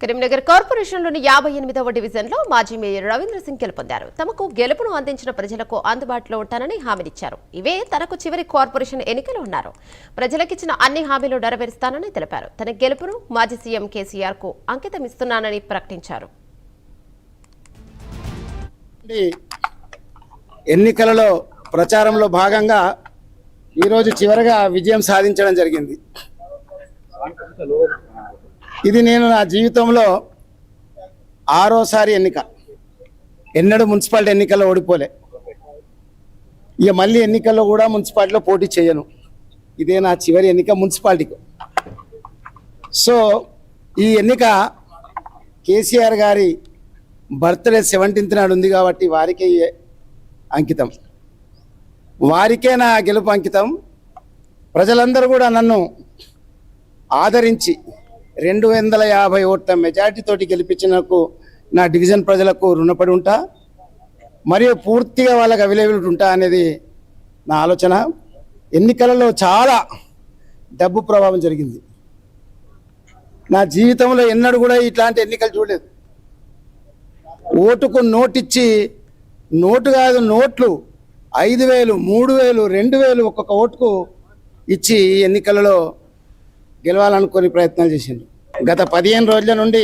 కరీంనగర్ కార్పొరేషన్లోని 58వ డివిజన్లో మాజీ మేయర్ రవీంద్ర సింగ్ గెలుపొందారు. తమకు గెలుపును అందించిన ప్రజలకు అందుబాటులో ఉంటానని హామీనిచ్చారు. ఇవే తనకు చివరి కార్పొరేషన్ ఎన్నికలు ఉన్నారు. ప్రజలకిచ్చిన అన్ని హామీలు నెరవేరుస్తానని తెలిపారు. తన గెలుపును మాజీ సీఎం కేసీఆర్ కు అంకితమిస్తున్నానని ప్రకటించారు. ఎన్నికలలో ప్రచారంలో భాగంగా ఈరోజు చివరగా విజయం సాధించడం జరిగింది. ఇది నేను నా జీవితంలో 6వసారి ఎన్నిక. ఎన్నడూ మున్సిపాలిటీ ఎన్నికల్లో ఓడిపోలే. ఇక మళ్ళీ ఎన్నికల్లో కూడా మున్సిపాలిటీలో పోటీ చేయను. ఇదే నా చివరి ఎన్నిక మున్సిపాలిటీకి. సో ఈ ఎన్నిక కేసీఆర్ గారి బర్త్డే 17th నాడు ఉంది కాబట్టి వారికే అంకితం. వారికే నా గెలుపు అంకితం. ప్రజలందరూ కూడా నన్ను ఆదరించి 250 ఓట్ల మెజార్టీతోటి గెలిపించినందుకు నా డివిజన్ ప్రజలకు రుణపడి ఉంటా, మరియు పూర్తిగా వాళ్ళకి అవైలబిలిటీ ఉంటా అనేది నా ఆలోచన. ఎన్నికలలో చాలా డబ్బు ప్రభావం జరిగింది. నా జీవితంలో ఎన్నడూ కూడా ఇట్లాంటి ఎన్నికలు చూడలేదు. ఓటుకు నోటిచ్చి, నోటు కాదు నోట్లు 5,000, 3,000, 2,000 ఒక్కొక్క ఓటుకు ఇచ్చి ఎన్నికలలో గెలవాలనుకుని ప్రయత్నాలు చేసిండు. గత 15 రోజుల నుండి